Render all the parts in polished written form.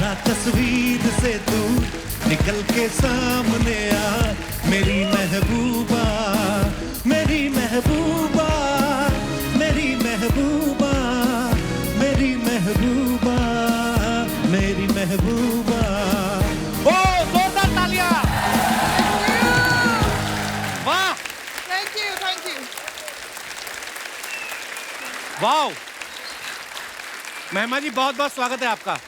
जरा तस्वीर से तू निकल के सामने आ, मेरी महबूबा, मेरी महबूबा, मेरी महबूबा, मेरी महबूबा, मेरी महबूबा। ओ जोरदार तालियां। वाह, थैंक यू। वाह। महिमा जी बहुत बहुत स्वागत है आपका।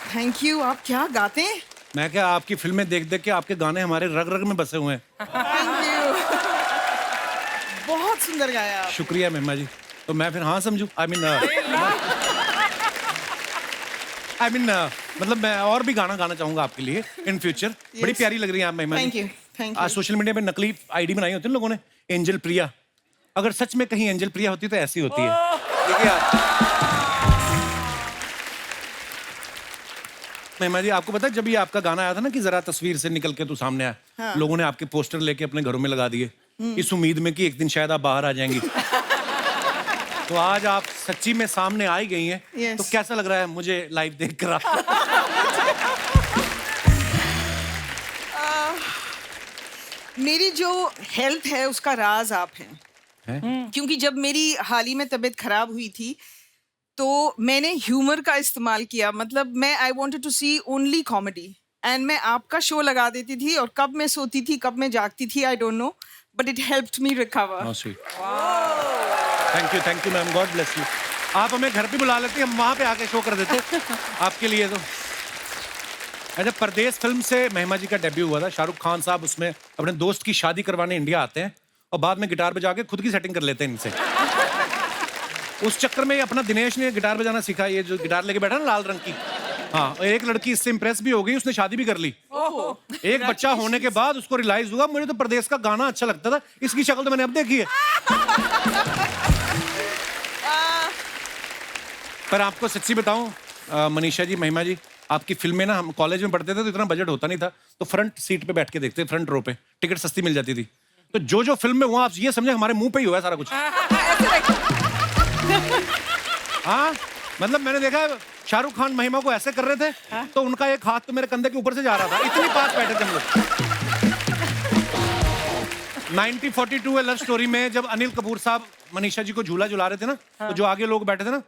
Thank you. आप क्या गाते हैं? मैं क्या, आपकी फिल्में देख देख के आपके गाने हमारे रग रग में बसे हुए हैं। Thank you. बहुत सुंदर गाया आप। शुक्रिया महिमा जी। तो मैं फिर हाँ समझू? आई मीन मतलब मैं और भी गाना गाना चाहूंगा आपके लिए इन फ्यूचर। बड़ी प्यारी लग रही है आप Mahima ji. Thank you, thank you. आज सोशल मीडिया पे नकली आईडी बनाई होती है लोगों ने, एंजल प्रिया। अगर सच में कहीं एंजल प्रिया होती तो ऐसी होती है। देखिए आप महिमा जी, आपको पता है जब ये आपका गाना आया था ना कि जरा तस्वीर से निकल के तू सामने आया, हाँ। लोगों ने आपके पोस्टर लेके अपने घरों में लगा दिए इस उम्मीद में कि एक दिन शायद आप बाहर आ जाएंगी। तो आज आप सच्ची में सामने आ ही गई हैं। Yes. तो कैसा लग रहा है मुझे लाइव देख कर? मेरी जो हेल्थ है उसका राज आप हैं। क्योंकि जब मेरी हाल ही में तबीयत खराब हुई थी तो मैंने ह्यूमर का इस्तेमाल किया। मतलब मैं I wanted to see only comedy and मैं आपका शो लगा देती थी और कब मैं सोती थी कब मैं जागती थी I don't know, but it helped me recover. Thank you ma'am, God bless you. आप हमें घर पे बुला लेती, हम वहां पे आके शो कर देते आपके लिए। तो अच्छा, परदेश फिल्म से महिमा जी का डेब्यू हुआ था। शाहरुख खान साहब उसमें अपने दोस्त की शादी करवाने इंडिया आते हैं और बाद में गिटार बजा के खुद की सेटिंग कर लेते हैं इनसे। उस चक्कर में अपना दिनेश ने गिटार बजाना सीखा, ये जो गिटार लेके बैठा ना लाल रंग की। हाँ, और एक लड़की इससे इंप्रेस भी हो गई, उसने शादी भी कर ली। एक बच्चा होने के बाद उसको रियलाइज हुआ मुझे तो परदेश का गाना अच्छा लगता था, इसकी शक्ल तो मैंने अब देखी है। पर आपको सच्ची बताऊं मनीषा जी, महिमा जी, आपकी फिल्में ना, हम कॉलेज में पढ़ते थे तो इतना बजट होता नहीं था, तो फ्रंट सीट पे बैठ के देखते, फ्रंट रो पे टिकट सस्ती मिल जाती थी। तो जो जो फिल्म में हुआ आप ये समझे हमारे मुंह पे ही हुआ है सारा कुछ। हाँ, मतलब मैंने देखा शाहरुख खान महिमा को ऐसे कर रहे थे तो उनका एक हाथ तो मेरे कंधे के ऊपर से जा रहा था, इतनी पास बैठे थे हम लोग। 1942 लव स्टोरी में जब अनिल कपूर साहब मनीषा जी को झूला झुला रहे थे ना, तो जो आगे लोग बैठे थे ना,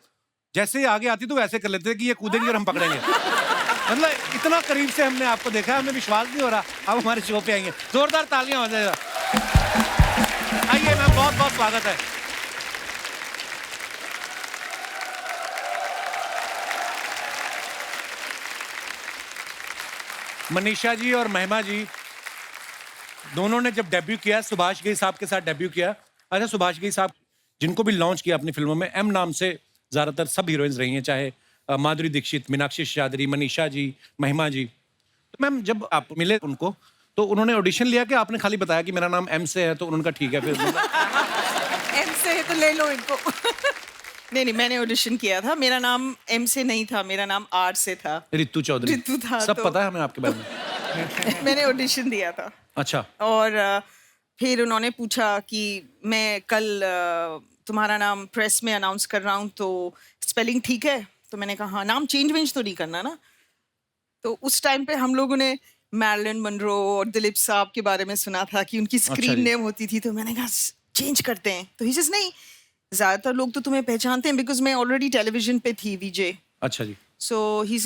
जैसे ही आगे आती तो वैसे कर लेते थे कि ये कूदेंगे और हम पकड़ेंगे। मतलब इतना करीब से हमने आपको देखा है, हमें विश्वास नहीं हो रहा आप हमारे शो पे आएंगे। जोरदार तालियां हो जाएगा। आइए मैम, बहुत बहुत स्वागत है। मनीषा जी और महिमा जी दोनों ने जब डेब्यू किया, सुभाष घई साहब के साथ डेब्यू किया। अच्छा, सुभाष घई साहब जिनको भी लॉन्च किया अपनी फिल्मों में, एम नाम से ज्यादातर सब हीरोइंस रही हैं, चाहे माधुरी दीक्षित, मीनाक्षी शेषाद्री, मनीषा जी, महिमा जी। तो मैम जब आप मिले उनको तो उन्होंने ऑडिशन लिया कि आपने खाली बताया कि मेरा नाम एम से है, तो उन्होंने कहा ठीक है फिर? एम से है तो ले लो इनको। नहीं, मैंने ऑडिशन किया था। मेरा नाम एम से नहीं था, मेरा नाम आर से था। रितु चौधरी। रितु था। सब तो पता है हमें आपके बारे में। मैंने ऑडिशन दिया था। अच्छा। और फिर उन्होंने पूछा कि मैं कल तुम्हारा नाम प्रेस में अनाउंस कर रहा हूँ तो स्पेलिंग ठीक है? तो मैंने कहा हाँ, नाम चेंज तो नहीं करना ना। तो उस टाइम पे हम लोगों ने मैरिलन मनरो और दिलीप साहब के बारे में सुना था कि उनकी स्क्रीन नेम होती थी, तो मैंने कहा चेंज करते हैं। तो ही जस्ट नहीं, ज्यादातर लोग तो तुम्हें पहचानते हैं बिकॉज मैं ऑलरेडी टेलीविजन पे थी, विजय। अच्छा जी। So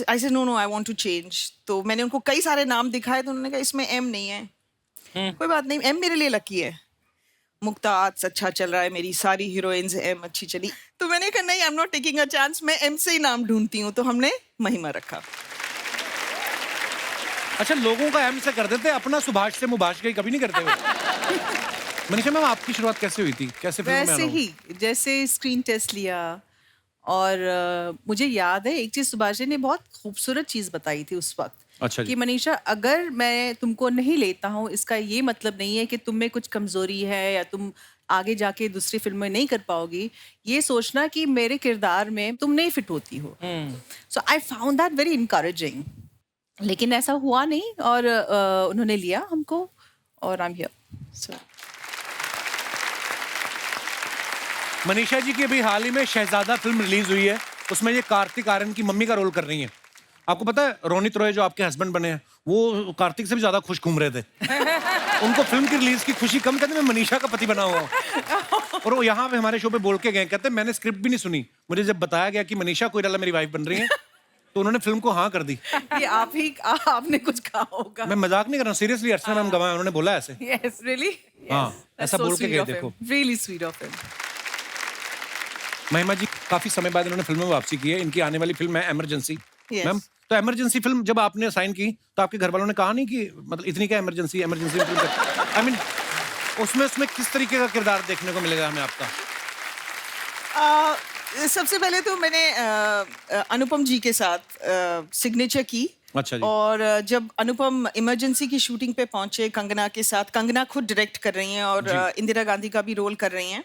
I said no I want to change. तो मैंने उनको कई सारे नाम दिखाए तो उन्होंने कहा इसमें एम नहीं है। कोई बात नहीं, एम मेरे लिए लकी है। मुक्ताज अच्छा चल रहा है, मेरी सारी हीरोइंस एम अच्छी चली। तो मैंने कहा नहीं, I am not taking a chance, मैं एम से ही नाम ढूंढती हूँ। तो हमने महिमा रखा। अच्छा, लोगों का एम से कर देते, अपना सुभाष से मुभाष गई कभी नहीं करते हो? मनीषा मैम, आपकी शुरुआत कैसे हुई थी, कैसे फिल्म में वैसे आना हुआ? ही जैसे स्क्रीन टेस्ट लिया और मुझे याद है एक चीज सुभाष जी ने बहुत खूबसूरत चीज बताई थी उस वक्त। अच्छा जी। कि मनीषा, अगर मैं तुमको नहीं लेता हूँ इसका ये मतलब नहीं है कि तुम में कुछ कमजोरी है या तुम आगे जाके दूसरी फिल्म में नहीं कर पाओगी। ये सोचना कि मेरे किरदार में तुम नहीं फिट होती हो। So I found that very encouraging. लेकिन ऐसा हुआ नहीं और उन्होंने लिया हमको और I am here. So Manisha ji की अभी हाल ही में शहजादा फिल्म रिलीज हुई है, उसमें ये कार्तिक आर्यन की मम्मी का रोल कर रही हैं। आपको पता है रोनित रॉय जो आपके हस्बैंड बने हैं वो कार्तिक से भी ज्यादा खुश घूम रहे थे। उनको फिल्म की रिलीज की खुशी कम, कहते मैं मनीषा का पति बना हुआ हूँ। और वो यहाँ पे हमारे शो पे बोल के गए, कहते मैंने स्क्रिप्ट भी नहीं सुनी, मुझे जब बताया गया कि मनीषा कोइराला मेरी वाइफ बन रही है तो उन्होंने फिल्म को हाँ कर दी। ये आपने कुछ कहा होगा। मैं मजाक नहीं कर रहा हूँ, सीरियसली अर्चना मैम गवाह, उन्होंने बोला ऐसे। Yes, really? हाँ, That's ऐसा so बोल के sweet गए, of him. देखो। Really sweet of him. महिमा जी काफी समय बाद इन्होंने फिल्म में वापसी की है, इनकी आने वाली फिल्म है इमरजेंसी। Yes. मैम तो इमरजेंसी फिल्म जब आपने साइन की तो आपके घर वालों ने कहा नहीं कि मतलब इतनी क्या इमरजेंसी फिल्म आई मीन उसमें किस तरीके का किरदार देखने को मिलेगा हमें आपका? सबसे पहले तो मैंने अनुपम जी के साथ सिग्नेचर की। अच्छा जी। और जब अनुपम इमरजेंसी की शूटिंग पे पहुंचे कंगना के साथ, कंगना खुद डायरेक्ट कर रही हैं और इंदिरा गांधी का भी रोल कर रही हैं,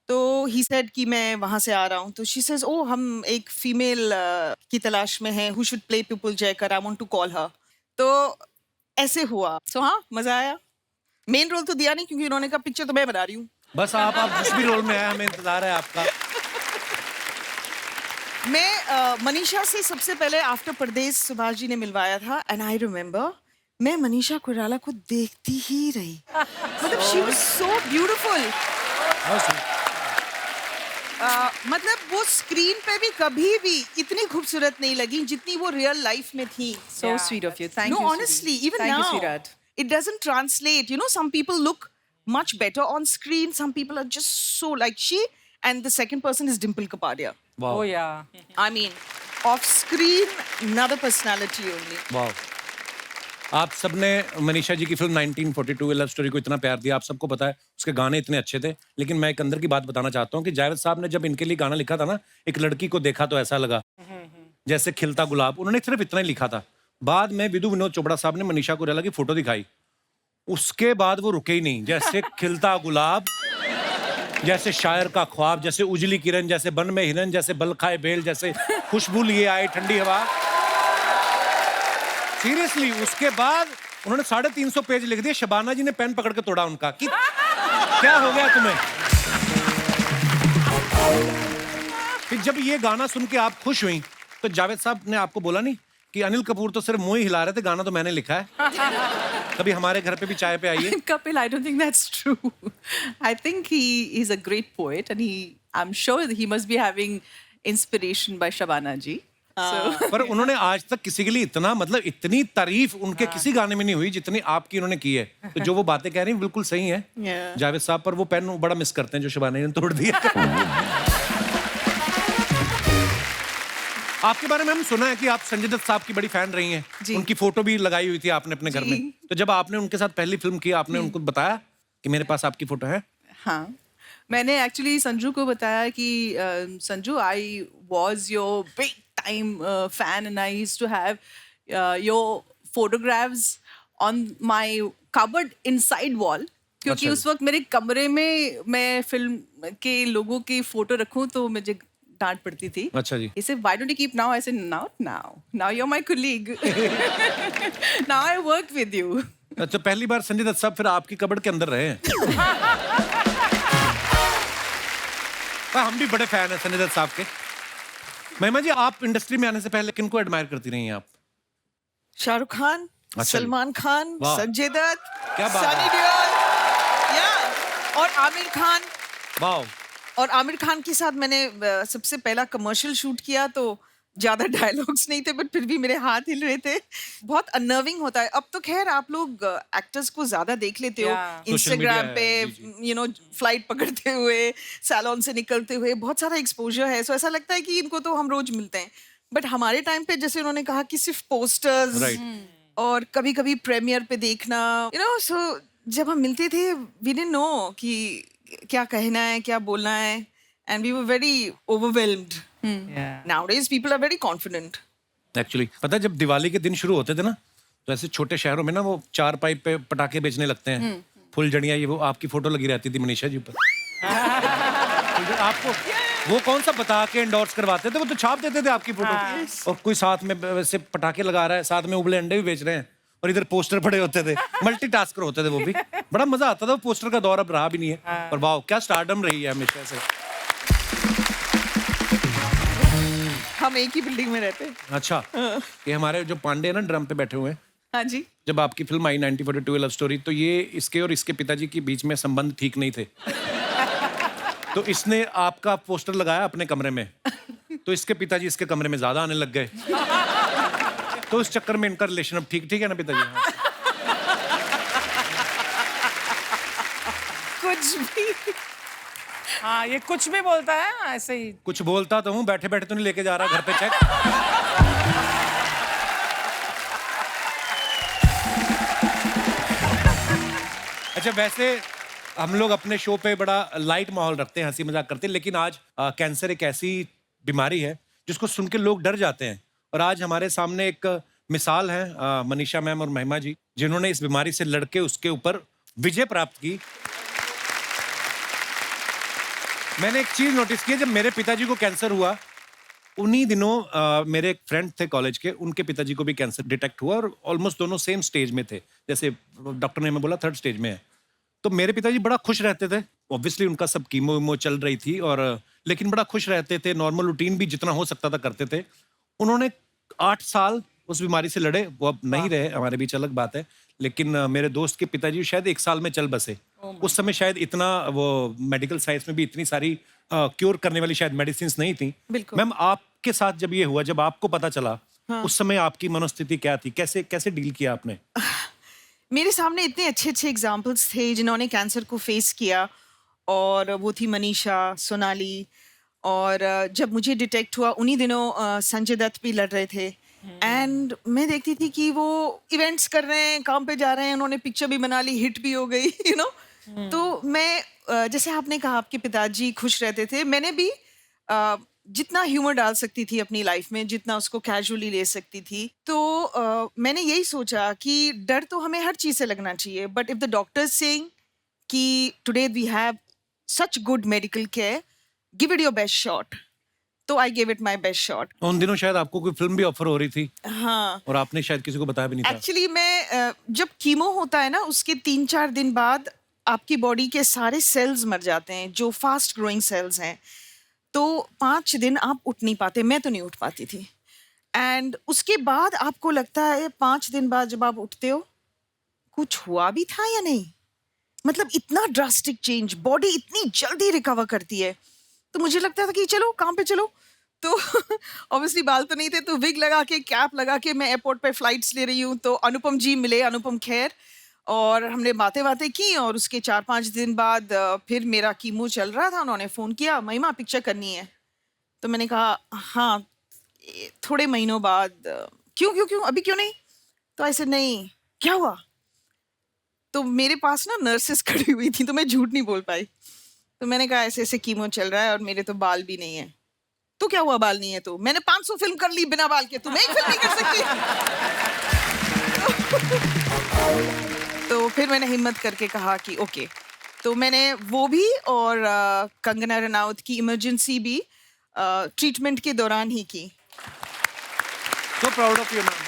तो ही सेड कि मैं वहाँ से आ रहा हूँ। तो शी सेज ओ हम एक फीमेल की तलाश में हैं who should play Pupul Jayakar, I want to call her. तो ऐसे हुआ। सो हाँ, मजा आया। मेन रोल तो दिया नहीं क्योंकि उन्होंने कहा पिक्चर तो मैं बना रही हूँ। बस आप जिस भी रोल में आए हमें इंतजार है आपका। मैं मनीषा से सबसे पहले आफ्टर परदेश सुभाष जी ने मिलवाया था एंड आई रिमेम्बर मैं मनीषा कोइराला को देखती ही रही। मतलब शी वाज सो ब्यूटीफुल। मतलब वो स्क्रीन पे भी कभी भी इतनी खूबसूरत नहीं लगी जितनी वो रियल लाइफ में थी। So sweet of you. Thank you. No, sweetie. honestly, even Thank you, now, sweetheart. it doesn't translate. You know, some people look much better on screen. Some people are just so like she. And the second person is Dimple Kapadia. वाह Oh yeah. I mean, off screen, another personality only. वाह। आप सबने मनीषा जी की film 1942 love story को इतना प्यार दिया, आप सबको पता है उसके गाने इतने अच्छे थे। लेकिन मैं एक अंदर की बात बताना चाहता हूँ कि जावेद साहब ने जब इनके लिए गाना लिखा था ना, एक लड़की को देखा तो ऐसा लगा जैसे खिलता गुलाब, उन्होंने सिर्फ इतना ही लिखा था। बाद में विदु विनोद चोपड़ा साहब ने मनीषा कोइराला की फोटो दिखाई, उसके बाद वो रुके ही नहीं। जैसे खिलता गुलाब, जैसे शायर का ख्वाब, जैसे उजली किरण, जैसे बन में हिरन, जैसे बल खाए बेल, जैसे खुशबू लिए आए ठंडी हवा। सीरियसली उसके बाद उन्होंने 350 पेज लिख दिए। शबाना जी ने पेन पकड़ के तोड़ा उनका कि क्या हो गया तुम्हें। फिर जब ये गाना सुन के आप खुश हुई तो जावेद साहब ने आपको बोला नहीं कि अनिल कपूर तो सिर्फ मुंह ही हिला रहे थे, गाना तो मैंने लिखा है, कभी हमारे घर पे भी चाय पे आइए। Kapil, I don't think that's true. I think he is a great poet, and I'm sure that he must be having inspiration by Shabana ji. So, पर उन्होंने आज तक किसी के लिए इतना मतलब इतनी तारीफ उनके किसी गाने में नहीं हुई जितनी आपकी उन्होंने की है। तो जो वो बातें कह रही हैं बिल्कुल सही है Yeah. जावेद साहब, पर वो पेन बड़ा मिस करते हैं जो शबाना ने तोड़ दिया। आपके बारे में हम सुना है कि आप संजय दत्त साहब की बड़ी फैन रही हैं, जी। उनकी फोटो भी लगाई हुई थी आपने अपने घर जी। में। तो जब आपने उनके साथ पहली फिल्म की, आपने उनको बताया कि मेरे पास आपकी फोटो है? हाँ, मैंने एक्चुअली संजू को बताया कि Sanju, I was your big time fan and I used to have your photographs on my cupboard inside wall, क्योंकि अच्छा। उस वक्त मेरे कमरे में मैं फिल्म के लोगों की फोटो रखूं तो मुझे डांट पड़ती थी। अच्छा जी। He said, why don't you keep now? I said, now you're my colleague. Now I work with you. अच्छा, पहली बार संजय दत्त साहब फिर आपकी कबर्ड के अंदर रहे हैं। हम भी बड़े फैन हैं संजय दत्त साहब के। महिमा जी, आप इंडस्ट्री में आने से पहले किनको एडमायर करती रही हैं आप? शाहरुख खान, अच्छा। सलमान खान, वाह। संजय दत्त, क्या बात सनी है। देओल, या और आमिर खान। वाह। और आमिर खान के साथ मैंने सबसे पहला कमर्शियल शूट किया तो ज्यादा डायलॉग्स नहीं थे बट फिर भी मेरे हाथ हिल रहे थे। बहुत अनर्विंग होता है। अब तो खैर आप लोग एक्टर्स को ज्यादा देख लेते हो Yeah. इंस्टाग्राम Social पे, media है, यू नो, फ्लाइट पकड़ते हुए, सैलून से निकलते हुए, बहुत सारा एक्सपोजर है। सो ऐसा लगता है कि इनको तो हम रोज मिलते हैं। बट हमारे टाइम पे जैसे उन्होंने कहा कि सिर्फ पोस्टर्स Right. और कभी कभी प्रीमियर पे देखना, यू नो। सो जब हम मिलते थे वी डिडंट नो कि क्या कहना है, क्या बोलना है, and we were very overwhelmed. Yeah. Nowadays people are very confident. Actually पता है जब दिवाली के दिन शुरू होते थे ना, तो ऐसे छोटे शहरों में ना वो 4 पाइप पे पटाखे बेचने लगते हैं, फुलझड़ियाँ, ये वो आपकी फोटो लगी रहती थी मनीषा जी ऊपर। आपको वो कौन सा बता के एंडोर्स करवाते थे, वो तो छाप देते थे आपकी फोटो। और कोई साथ में वैसे पटाखे लगा रहा है, साथ में उबले अंडे भी बेच रहे हैं, और इधर पोस्टर पड़े होते थे। मल्टीटास्कर होते थे वो भी। बड़ा मजा आता था। वो पोस्टर का दौर अब रहा भी नहीं है। पर वाह, क्या स्टारडम रही है हमेशा से। हम एक ही बिल्डिंग में रहते हैं। अच्छा, ये हमारे जो पांडे हैं ना ड्रम पे बैठे हुए हैं, हाँ जी। जब आपकी फिल्म आई 1942 लव स्टोरी, तो ये इसके और इसके पिताजी के बीच में संबंध ठीक नहीं थे। तो इसने आपका पोस्टर लगाया अपने कमरे में, तो इसके पिताजी इसके कमरे में ज्यादा आने लग गए। तो इस चक्कर में इनका रिलेशन अब ठीक है ना पिताजी? हाँ। कुछ भी। हाँ, ये कुछ भी बोलता है ऐसे ही। कुछ बोलता तो हूँ, बैठे बैठे तो नहीं लेके जा रहा घर पे चेक। अच्छा, वैसे हम लोग अपने शो पे बड़ा लाइट माहौल रखते हैं, हंसी मजाक करते हैं, लेकिन आज कैंसर एक ऐसी बीमारी है जिसको सुन के लोग डर जाते हैं। और आज हमारे सामने एक मिसाल है, मनीषा मैम और महिमा जी, जिन्होंने इस बीमारी से लड़के उसके ऊपर विजय प्राप्त की। मैंने एक चीज नोटिस की, जब मेरे पिताजी को कैंसर हुआ उन्हीं दिनों मेरे एक फ्रेंड थे कॉलेज के, उनके पिताजी को भी कैंसर डिटेक्ट हुआ और ऑलमोस्ट दोनों सेम स्टेज में थे, जैसे डॉक्टर ने हमें बोला 3rd स्टेज में है। तो मेरे पिताजी बड़ा खुश रहते थे, ऑब्वियसली उनका सब कीमो वीमो चल रही थी, और लेकिन बड़ा खुश रहते थे, नॉर्मल रूटीन भी जितना हो सकता था करते थे। उन्होंने 8 साल उस बीमारी से लड़े, वो अब नहीं रहे, हमारे बीच अलग बात है, लेकिन मेरे दोस्त के पिताजी शायद 1 साल में चल बसे। उस समय शायद इतना वो मेडिकल साइंस में भी इतनी सारी क्योर करने वाली शायद मेडिसिन नहीं थी। बिल्कुल। मैम, आपके साथ जब ये हुआ, जब आपको पता चला, उस समय आपकी मनोस्थिति क्या थी? कैसे कैसे डील किया आपने? मेरे सामने इतने अच्छे अच्छे एग्जाम्पल्स थे जिन्होंने कैंसर को फेस किया, और वो थी मनीषा, सोनाली, और जब मुझे डिटेक्ट हुआ उन्हीं दिनों संजय दत्त भी लड़ रहे थे। एंड मैं देखती थी कि वो इवेंट्स कर रहे हैं, काम पे जा रहे हैं, उन्होंने पिक्चर भी बना ली, हिट भी हो गई, यू नो। तो मैं जैसे आपने कहा आपके पिताजी खुश रहते थे, मैंने भी जितना ह्यूमर डाल सकती थी अपनी लाइफ में, जितना उसको कैजुअली ले सकती थी, तो मैंने यही सोचा कि डर तो हमें हर चीज़ से लगना चाहिए, but if the doctor saying कि today we have such good medical care, give it your best shot, तो I give it my best shot. उन दिनों शायद आपको कोई फिल्म भी ऑफर हो रही थी, हाँ, और आपने शायद किसी को बताया भी नहीं था। एक्चुअली मैं जब कीमो होता है ना, उसके 3-4 दिन बाद आपकी बॉडी के सारे सेल्स मर जाते हैं, जो फास्ट ग्रोइंग सेल्स हैं। तो 5 दिन आप उठ नहीं पाते, मैं तो नहीं उठ पाती थी। एंड उसके बाद आपको लगता है 5 दिन बाद जब आप उठते हो, कुछ हुआ भी था या नहीं, मतलब इतना ड्रास्टिक चेंज, बॉडी इतनी जल्दी रिकवर करती है। तो मुझे लगता था कि चलो काम पे चलो, तो ऑब्वियसली बाल तो नहीं थे, तो विग लगा के, कैप लगा के मैं एयरपोर्ट पे फ्लाइट्स ले रही हूँ। तो अनुपम जी मिले, अनुपम खेर, और हमने बातें की, और उसके 4-5 दिन बाद फिर मेरा कीमो चल रहा था, उन्होंने फ़ोन किया, महिमा पिक्चर करनी है। तो मैंने कहा हाँ, थोड़े महीनों बाद। क्यों अभी क्यों नहीं? तो ऐसे नहीं, क्या हुआ? तो मेरे पास ना नर्सेस खड़ी हुई थी, तो मैं झूठ नहीं बोल पाई। तो मैंने कहा ऐसे ऐसे कीमो चल रहा है और मेरे तो बाल भी नहीं है। तो क्या हुआ बाल नहीं है? तो मैंने 500 फिल्म कर ली बिना बाल के, तुम एक फिल्म नहीं कर सकती। तो फिर मैंने हिम्मत करके कहा कि ओके। तो मैंने वो भी, और कंगना रनावत की इमरजेंसी भी ट्रीटमेंट के दौरान ही की। So proud of you, ma'am.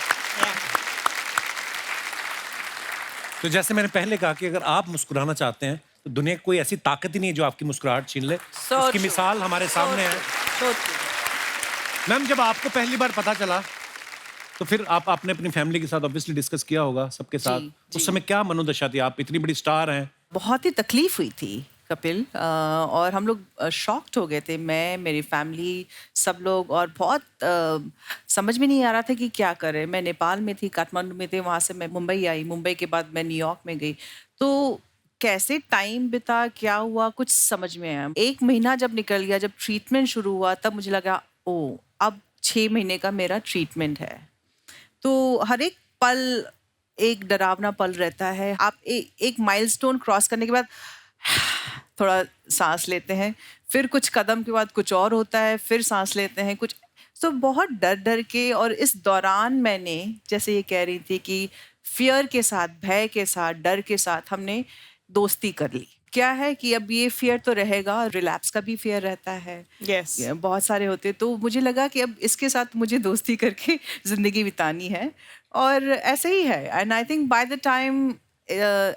तो जैसे मैंने पहले कहा कि अगर आप मुस्कुराना चाहते हैं तो दुनिया की कोई ऐसी ताकत ही नहीं है जो आपकी मुस्कुराहट छीन ले। उसकी मिसाल हमारे सामने है। मैम, जब आपको पहली बार पता चला तो फिर आपने अपनी फैमिली के साथ ऑब्वियसली डिस्कस किया होगा सबके साथ। उस समय क्या मनोदशा थी? आप इतनी बड़ी स्टार हैं। बहुत ही तकलीफ हुई थी कपिल, और हम लोग शॉक्ड हो गए थे, मैं, मेरी फैमिली, सब लोग, और बहुत समझ में नहीं आ रहा था कि क्या करें। मैं नेपाल में थी, काठमांडू में थी, वहाँ से मैं मुंबई आई, मुंबई के बाद मैं न्यूयॉर्क में गई। तो कैसे टाइम बिता, क्या हुआ, कुछ समझ में आया। 1 महीना जब निकल गया, जब ट्रीटमेंट शुरू हुआ, तब मुझे लगा ओ अब 6 महीने का मेरा ट्रीटमेंट है। तो हर एक पल एक डरावना पल रहता है। आप एक माइलस्टोन क्रॉस करने के बाद थोड़ा सांस लेते हैं, फिर कुछ कदम के बाद कुछ और होता है, फिर सांस लेते हैं कुछ। तो बहुत डर के, और इस दौरान मैंने, जैसे ये कह रही थी कि फियर के साथ, भय के साथ, डर के साथ हमने दोस्ती कर ली। क्या है कि अब ये फियर तो रहेगा, रिलैप्स का भी फियर रहता है, Yes. बहुत सारे होते। तो मुझे लगा कि अब इसके साथ मुझे दोस्ती करके ज़िंदगी बितानी है, और ऐसे ही है। And I think by the time,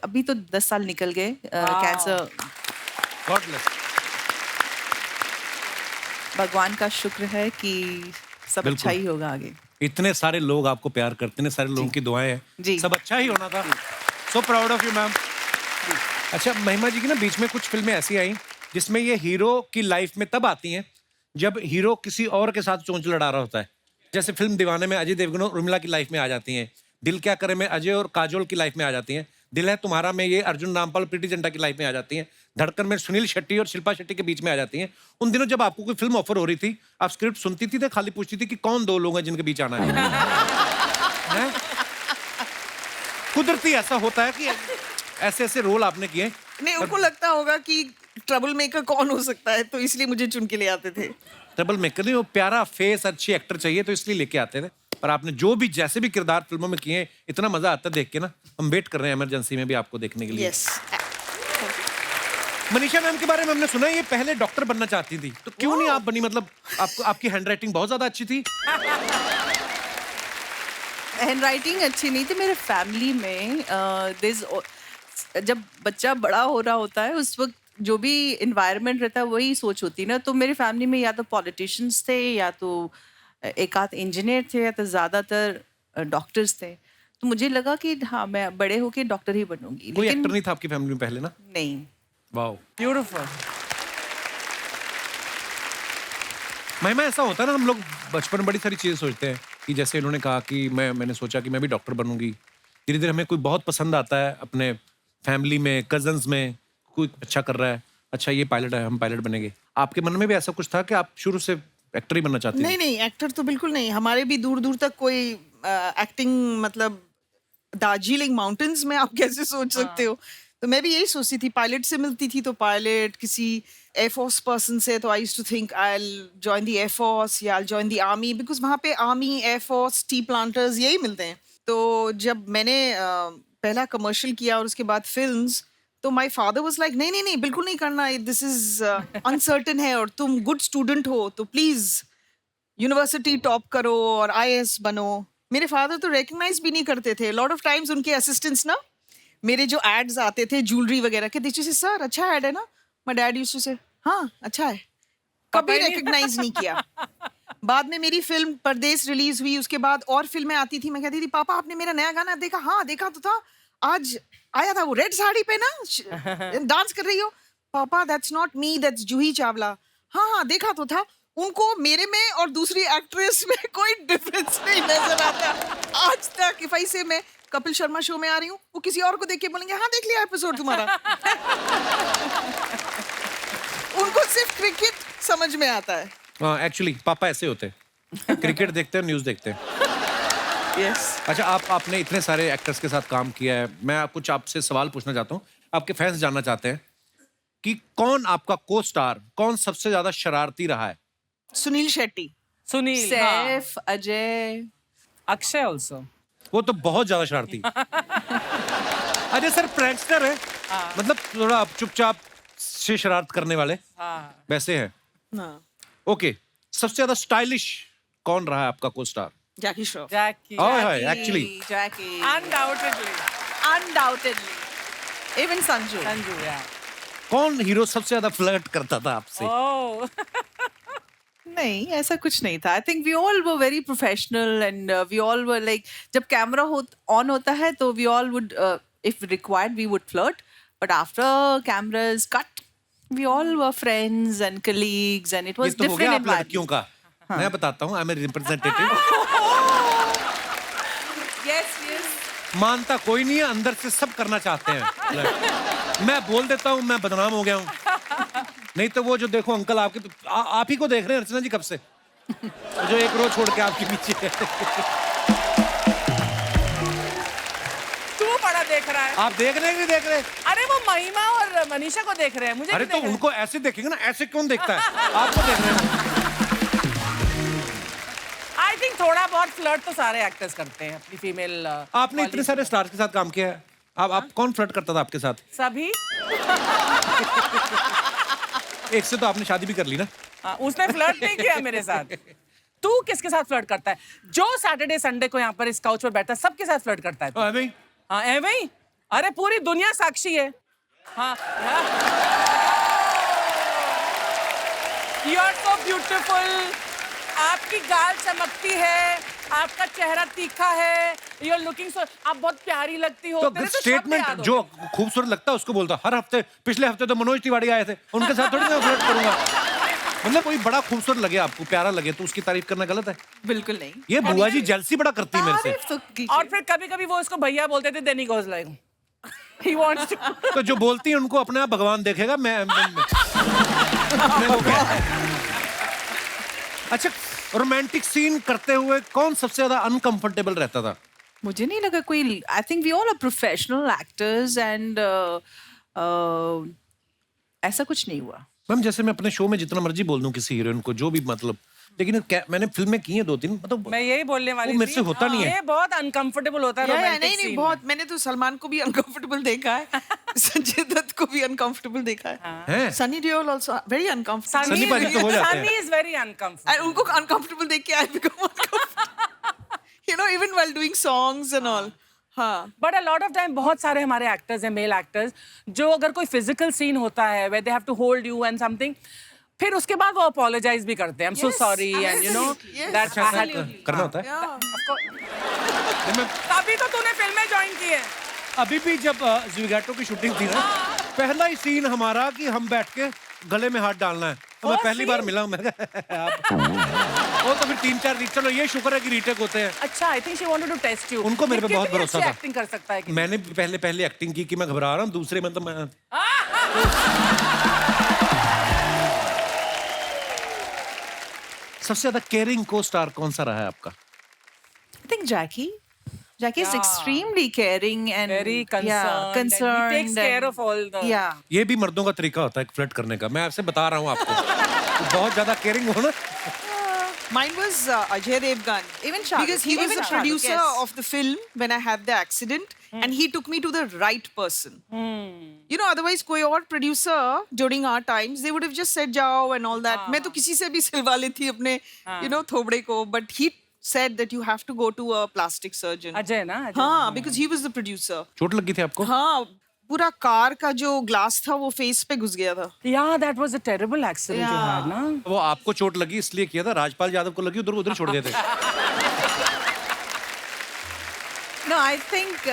अभी तो 10 साल निकल गए कैंसर। God bless. भगवान का शुक्र है कि सब अच्छा ही होगा आगे। इतने सारे लोग आपको प्यार करते हैं, इतने सारे लोगों की दुआएं हैं, जी। सब अच्छा ही होना था। So proud of you ma'am. अच्छा, महिमा जी की ना बीच में कुछ फिल्में ऐसी आई जिसमें ये हीरो की लाइफ में तब आती हैं जब हीरो किसी और के साथ चोंच लड़ा रहा होता है। जैसे फिल्म दीवाने में अजय देवगन और उर्मिला की लाइफ में आ जाती हैं, दिल क्या करे में अजय और काजोल की लाइफ में आ जाती हैं, दिल है तुम्हारा में ये अर्जुन रामपाल और प्रीति जिंटा की लाइफ में आ जाती हैं, धड़कन में सुनील शेट्टी और शिल्पा शेट्टी के बीच में आ जाती हैं। उन दिनों जब आपको कोई फिल्म ऑफर हो रही थी, आप स्क्रिप्ट सुनती थी तो खाली पूछती थी कि कौन दो लोग हैं जिनके बीच आना है? हैं? कुदरती ऐसा होता है कि ऐसे ऐसे रोल आपने किए। नहीं, उनको लगता होगा कि ट्रबल मेकर कौन हो सकता है, तो इसलिए मुझे चुन के ले आते थे। ट्रबल मेकर नहीं, वो प्यारा फेस, अच्छी एक्टर चाहिए तो इसलिए लेके आते थे। पर आपने जो भी जैसे भी किरदार फिल्मों में किए, इतना मजा आता है देख के ना। हम वेट कर रहे हैं इमरजेंसी में भी आपको देखने के लिए। यस। मनीषा मैम के बारे में हमने सुना है ये पहले डॉक्टर बनना चाहती थी, तो क्यों नहीं आप बनी? मतलब आपको, आपकी हैंडराइटिंग बहुत ज्यादा अच्छी थी। हैंड राइटिंग अच्छी नहीं थी मेरे फैमिली में। जब बच्चा बड़ा हो रहा होता है उस वक्त जो भी इन्वायरमेंट रहता है वही सोच होती है ना। तो मेरी फैमिली में या तो पॉलिटिशियंस थे, या तो एक आध इंजीनियर थे, या तो ज़्यादातर डॉक्टर्स थे। तो मुझे लगा कि हाँ, मैं बड़े होके डॉक्टर ही बनूंगी। कोई लेकिन एक्टर नहीं था आपकी फैमिली में पहले ना? नहीं। Wow, beautiful. महिमा ऐसा होता है ना, हम लोग बचपन में बड़ी सारी चीजें सोचते हैं कि जैसे इन्होंने कहा कि मैंने सोचा कि मैं भी डॉक्टर बनूंगी। धीरे धीरे हमें कोई बहुत पसंद आता है अपने फैमिली में, कजन्स में, कोई अच्छा कर रहा है, अच्छा ये पायलट है, हम पायलट बनेंगे। आपके मन में भी ऐसा कुछ था कि आप शुरू से एक्टर ही बनना चाहती थी? नहीं, एक्टर तो बिल्कुल नहीं। हमारे भी दूर दूर तक कोई एक्टिंग, मतलब दार्जिलिंग माउंटेन्स में आप कैसे सोच सकते हो। तो मैं भी यही सोचती थी, पायलट से मिलती थी तो पायलट, किसी एयरफोर्स पर्सन से तो I used to think I will join the air force या I will join the army, because वहाँ पे आर्मी, एयरफोर्स, टी प्लांटर्स यही मिलते हैं। तो जब मैंने पहला कमर्शियल किया और उसके बाद फिल्म्स, तो माय फादर वाज लाइक नहीं नहीं नहीं, बिल्कुल नहीं करना, दिस इज अनसर्टन है और तुम गुड स्टूडेंट हो तो प्लीज यूनिवर्सिटी टॉप करो और आईएएस बनो। मेरे फादर तो रिकग्नाइज भी नहीं करते थे। लॉट ऑफ टाइम्स उनके असिस्टेंट्स ना, मेरे जो एड्स आते थे ज्वेलरी वगैरह के, दीजिए सर अच्छा एड है ना, माय डैड यूज्ड टू से हाँ अच्छा है, कभी रिकग्नाइज नहीं किया। बाद में मेरी फिल्म परदेस रिलीज हुई, उसके बाद और फिल्में आती थी, मैं कहती थी पापा आपने मेरा नया गाना देखा? हाँ देखा तो था, आज आया था वो रेड साड़ी पे ना, डांस कर रही हो। पापा that's not me, that's Juhi Chawla. हाँ देखा तो था। उनको मेरे में और दूसरी एक्ट्रेस में कोई डिफरेंस नहीं नजर आता आज तक। इफ आई से मैं कपिल शर्मा शो में आ रही हूँ, वो किसी और को देख के बोलेंगे हाँ देख लिया एपिसोड तुम्हारा। उनको सिर्फ क्रिकेट समझ में आता है। हाँ, एक्चुअली पापा ऐसे होते हैं, क्रिकेट देखते हैं, न्यूज़ देखते हैं। यस। अच्छा, आपने इतने सारे एक्टर्स के साथ काम किया है, मैं कुछ आपसे सवाल पूछना चाहता हूँ। आपके फैंस जानना चाहते हैं कि कौन आपका को स्टार, कौन सबसे ज्यादा शरारती रहा है? सुनील शेट्टी। सुनील, हाँ। सैफ, अजय, अक्षय ऑल्सो। वो तो बहुत ज्यादा शरारती। अजय सर प्रैंकस्टर है, मतलब थोड़ा चुपचाप से शरारत करने वाले हाँ। वैसे हैं। हाँ, ओके, सबसे ज्यादा स्टाइलिश कौन रहा है आपका को star? Jackie Shroff. Jackie. Actually Jackie, undoubtedly. Undoubtedly, even Sanju. Sanju, yeah. कौन हीरो सबसे ज्यादा फ्लर्ट करता था आपसे? ओह। नहीं, ऐसा कुछ नहीं था। I think we all were very professional and we all were like, जब कैमरा ऑन होता है तो we all would, if required we would flirt, but after camera is cut we all were friends and colleagues and it was ये तो हो गया different आप लड़कियों का। मैं बताता हूँ, I am representative. Yes yes, मानता कोई नहीं है, अंदर से सब करना चाहते हैं। मैं बोल देता हूँ मैं बदनाम हो गया हूँ। नहीं तो वो जो देखो अंकल आपके आप ही को देख रहे हैं अर्चना जी कब से, जो एक रोज छोड़ के आपके पीछे है। तू बड़ा देख रहा है। आप देख रहे हैं कि नहीं देख रहे? अरे वो महिमा और मनीषा को देख रहे हैं, मुझे अरे नहीं तो देख रहे। उनको ऐसे देखेंगे ना, ऐसे कौन देखता है? आपको देख रहे हैं। आई थिंक थोड़ा बहुत फ्लर्ट तो सारे एक्टर्स करते हैं अपनी फीमेल। आपने इतने सारे स्टार्स के साथ काम किया है, आप कौन फ्लर्ट करता था आपके साथ? सभी। एक से तो आपने शादी भी कर ली ना? हाँ, उसने फ्लर्ट नहीं किया मेरे साथ। तू किसके साथ फ्लर्ट करता है? जो सैटरडे संडे को यहाँ पर इस काउच पर बैठता है सबके साथ फ्लर्ट करता है तू। भाई हाँ एवं ही, अरे पूरी दुनिया साक्षी है। हाँ, यू आर सो ब्यूटीफुल आपकी गाल चमकती है, आपका चेहरा तीखा है, यू आर लुकिंग सो, आप बहुत प्यारी लगती हो। तो मेरे शब्द स्टेटमेंट याद हो जो गए। खूबसूरत लगता है उसको बोलता। हर हफ्ते, पिछले हफ्ते तो मनोज तिवारी आए थे, उनके साथ थोड़ी मैं फ्लर्ट करूंगा। मतलब कोई बड़ा खूबसूरत लगे आपको, प्यारा लगे, तो उसकी तारीफ करना गलत है? बिल्कुल नहीं। ये बुआ जी जेलसी बड़ा करती है मेरे से। तारीफ तो कीजिए। और फिर कभी-कभी वो उसको भैया बोलते थे, then he goes like he wants to. तो जो बोलती है उनको अपने आप भगवान देखेगा। मैं वो क्या है? अच्छा, रोमांटिक सीन करते हुए कौन सबसे ज्यादा अनकंफर्टेबल रहता था? मुझे नहीं लगा कोई, I think we all are professional actors and ऐसा कुछ नहीं हुआ। मैम जैसे मैं अपने शो में जितना मर्जी बोल दूं किसी हीरोइन को, जो भी मतलब, लेकिन मैंने फिल्में की हैं 2-3, मतलब मैं यही बोलने वाली वो मेरे से होता नहीं है। ये बहुत अनकंफर्टेबल होता है नहीं रोमांटिक नहीं सीन। बहुत, मैंने तो सलमान को भी अनकंफर्टेबल देखा है, संजय दत्त को भी अनकंफर्टेबल देखा है, हैं? Sunny Deol also very uncomfortable. Sunny paaji तो हो जाते हैं। Sunny is very uncomfortable. उनको अनकंफर्टेबल देख के I become uncomfortable, you know, even while doing songs and all. हाँ, but a lot of time बहुत सारे हमारे एक्टर्स हैं, मेल एक्टर्स, जो अगर कोई फिजिकल सीन होता है where they have to hold you and something, फिर उसके बाद वो अपोलोजाइज भी करते हैं, I am so Yes, sorry and you know yes. That अच्छा, ऐसा करना होता है? तभी तो तूने फिल्में ज्वाइन की है। अभी भी जब ज़ुगाटो की शूटिंग थी ना, पहला ही सीन हमारा कि हम बैठ के गले में हाथ डालना है। तो मैं वो पहली scene? बार मिला हूं, मैं कहा, आप वो तो फिर 3-4 रीट, चलो ये शुक्र है कि रीटेक होते हैं। अच्छा, I think she wanted to test you. उनको मेरे पे बहुत भरोसा था। एक्टिंग कर सकता है कि मैंने भी पहले एक्टिंग की कि मैं घबरा रहा हूँ, दूसरे मतलब मैं सबसे ज्यादा केयरिंग को स्टार कौन सा रहा है आपका? I think Jackie is Yeah. extremely caring and Very concerned and he takes care of all the- yeah. ये भी मर्दों का तरीका होता है फ्लर्ट करने का, मैं आपसे बता रहा हूँ आपको। तो बहुत ज्यादा केयरिंग हो ना। mine was Ajay Devgan. Even Shah because he Rukh, was even the Shah Rukh, producer yes. of the film when I had the accident, and he took me to the right person. You know, otherwise कोई और producer during our times they would have just said जाओ and all that. मैं तो किसी से भी सिलवा ली थी अपने you know थोबड़े को, but he said that you have to go to a plastic surgeon. Ajay ना, अजय। हाँ, because he was the producer. चोट लगी थी आपको? हाँ, पूरा कार का जो ग्लास था वो फेस पे घुस गया था। Yeah, that was a terrible accident you Yeah. had, ना? वो आपको चोट लगी इसलिए किया था, राजपाल यादव को लगी उधर छोड़ दिए थे। No, I think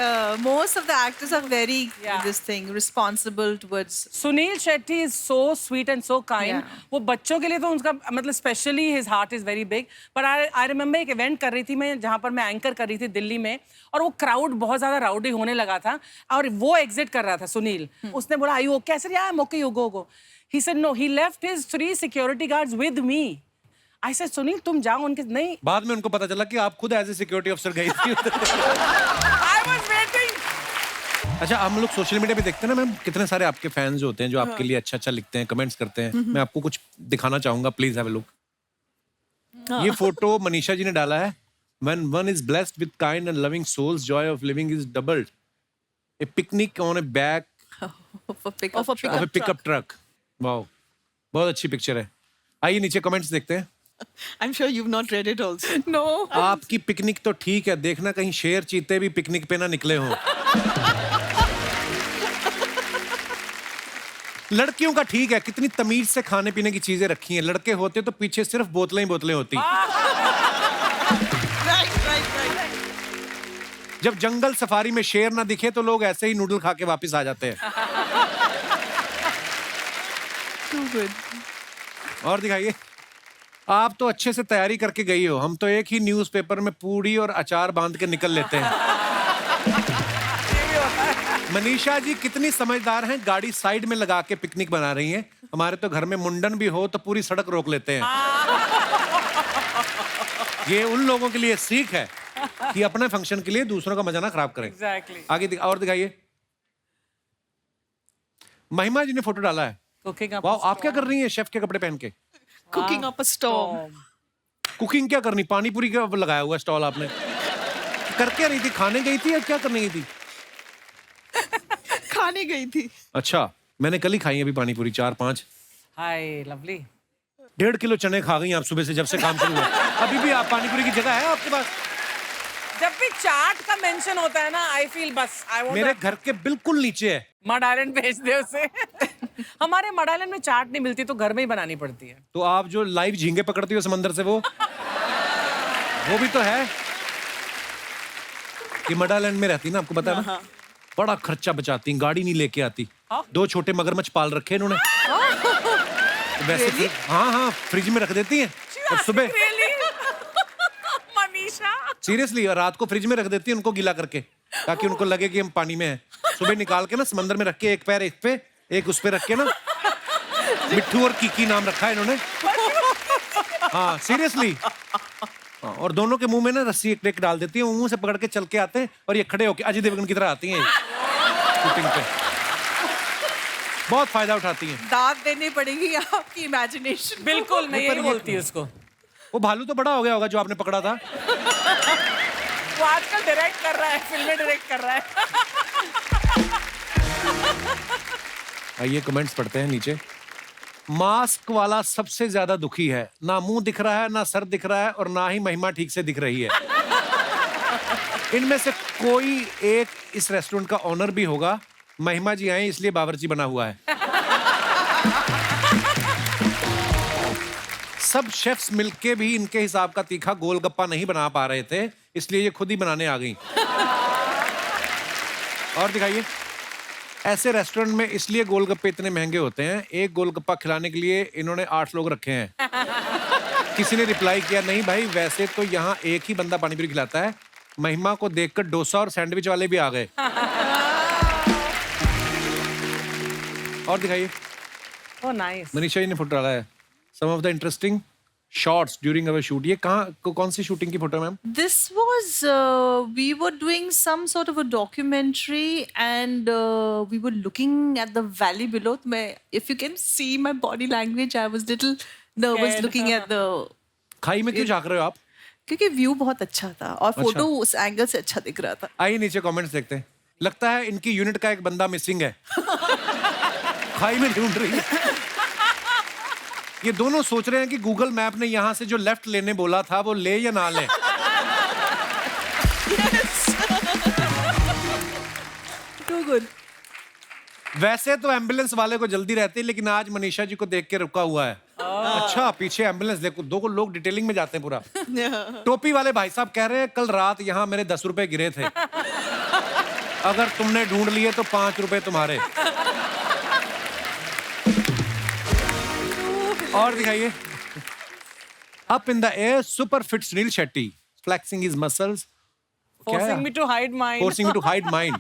most of the actors are very Yeah. this thing responsible towards. Sunil Shetty is so sweet and so kind. Yeah. वो बच्चों के लिए तो उनका मतलब specially his heart is very big. But I remember एक इवेंट कर रही थी मैं, जहाँ पर मैं एंकर कर रही थी दिल्ली में, और वो क्राउड बहुत ज्यादा राउडी होने लगा था और वो एग्जिट कर रहा था सुनील। उसने बोला आई ओके? कैसे यार okay you go. He said no, he left his 3 security guards with me. I said Sunil तुम जाओ उनके, नहीं। बाद में उनको पता चला कि आप खुद एज ए सिक्योरिटी अफसर गई थी। I was waiting. अच्छा, हम लोग सोशल मीडिया पे देखते हैं ना मैम, कितने सारे आपके फैंस होते हैं जो आपके लिए अच्छा लिखते हैं, कमेंट्स करते हैं। मैं आपको कुछ दिखाना चाहूंगा, प्लीज हैव अ लुक। ये फोटो मनीषा जी ने डाला है। When one is blessed with kind and loving souls, joy of living is doubled. A picnic on a back Of a pickup truck. of a pickup truck. Wow, बहुत अच्छी picture है। आइए नीचे comments देखते हैं। I'm sure you've not read it also. No. आपकी picnic तो ठीक है, देखना कहीं शेर चीते भी पिकनिक पे ना निकले हों। लड़कियों का ठीक है, कितनी तमीज से खाने पीने की चीजें रखी हैं। लड़के होते तो पीछे सिर्फ बोतलें ही बोतलें होती। Right. जब जंगल सफारी में शेर ना दिखे तो लोग ऐसे ही नूडल खा के वापस आ जाते हैं। Too good. और दिखाइए। आप तो अच्छे से तैयारी करके गई हो, हम तो एक ही न्यूज़पेपर में पूड़ी और अचार बांध के निकल लेते हैं। मनीषा जी कितनी समझदार हैं, गाड़ी साइड में लगा के पिकनिक बना रही हैं। हमारे तो घर में मुंडन भी हो तो पूरी सड़क रोक लेते हैं। ये उन लोगों के लिए सीख है कि अपने फंक्शन के लिए दूसरों का मजा ना खराब करें। Exactly. आगे और दिखाइए। महिमा जी ने फोटो डाला है। Cooking up. वाह, आप क्या कर रही हैं शेफ के कपड़े पहन के? Cooking up a storm. Cooking क्या करनी, पानी पूरी का लगाया हुआ स्टॉल आपने? करके रही थी, खाने गई थी या क्या करने गई थी? खाने गई थी। अच्छा, मैंने कल ही खाई अभी पानी पूरी 4-5। Hi, lovely. 1.5 किलो चने खा गई आप सुबह से, जब से काम शुरू हुआ। अभी भी आप पानी पूरी की जगह है आपके पास? जब भी चाट का मेंशन होता है ना, आई फील बस आई वांट मेरे घर के बिल्कुल नीचे है। मड आयरन भेज दे उसे। हमारे मडालन में चाट नहीं मिलती तो घर में ही बनानी पड़ती है। तो आप जो लाइव झींगे पकड़ती हो समंदर से वो भी तो है। ये मडालैंड में रहती ना, आपको पता है ना, बड़ा खर्चा बचाती, गाड़ी नहीं लेके आती, 2 छोटे मगरमच्छ पाल रखे इन्होंने। तो वैसे हाँ फ्रिज में रख देती हैं और सुबह मनीषा सीरियसली रात को फ्रिज में रख देती है उनको गीला करके, ताकि उनको लगे कि हम पानी में हैं। सुबह निकाल के ना समंदर में रख के, एक पैर एक पे एक उस पे रख के ना, मिट्ठू और कीकी नाम रखा है इन्होंने। हाँ सीरियसली। और दोनों के मुंह में ना रस्सी एक डाल देती है, मुंह से पकड़ के चल के आते हैं और ये खड़े होके अजय देवगन की तरह आती हैं शूटिंग पे। बहुत फायदा उठाती हैं। दाद देनी पड़ेगी आपकी इमेजिनेशन। बिल्कुल मैं यही बोलती हूँ उसको। वो भालू तो बड़ा हो गया होगा जो आपने पकड़ा था। वो आजकल डायरेक्ट कर रहा है, फिल्में डायरेक्ट कर रहा है। आइए कमेंट्स पढ़ते हैं नीचे। मास्क वाला सबसे ज्यादा दुखी है, ना मुंह दिख रहा है, ना सर दिख रहा है और ना ही महिमा ठीक से दिख रही है। इनमें से कोई एक इस रेस्टोरेंट का ऑनर भी होगा। महिमा जी आए इसलिए बावर्ची बना हुआ है। सब शेफ्स मिलके भी इनके हिसाब का तीखा गोलगप्पा नहीं बना पा रहे थे, इसलिए ये खुद ही बनाने आ गई। और दिखाइए। ऐसे रेस्टोरेंट में इसलिए गोलगप्पे इतने महंगे होते हैं, एक गोलगप्पा खिलाने के लिए इन्होंने 8 लोग रखे हैं। किसी ने रिप्लाई किया, नहीं भाई वैसे तो यहाँ एक ही बंदा पानी पूरी खिलाता है। महिमा को देखकर डोसा और सैंडविच वाले भी आ गए। और दिखाइए। Oh nice. मनीषा जी ने फोटो डाला है। Some of the interesting shots during our shoot. ये कौन सी शूटिंग की photo ma'am? This was we were doing some sort of a documentary and we were looking at the valley below. If you can see my body language, I was little nervous Scared. looking at the खाई में क्यों झांक रहे हो आप? क्योंकि view बहुत अच्छा था और फोटो उस एंगल से अच्छा दिख रहा था। आइए नीचे कमेंट्स देखते हैं। लगता है इनकी यूनिट का एक बंदा मिसिंग है। खाई में ढूंढ रही है। ये दोनों सोच रहे हैं कि गूगल मैप ने यहाँ से जो लेफ्ट लेने बोला था वो ले या ना ले। Too good. वैसे तो एम्बुलेंस वाले को जल्दी रहती है, लेकिन आज मनीषा जी को देख के रुका हुआ है। अच्छा पीछे एम्बुलेंस देखो, 2 लोग डिटेलिंग में जाते हैं पूरा। टोपी वाले भाई साहब कह रहे हैं कल रात यहाँ मेरे 10 रुपए गिरे थे, अगर तुमने ढूंढ लिए तो 5 रुपए तुम्हारे। और दिखाइए। Up in the air super fit Suniel Shetty flexing his muscles, Forcing me to hide mine. Forcing to hide mind.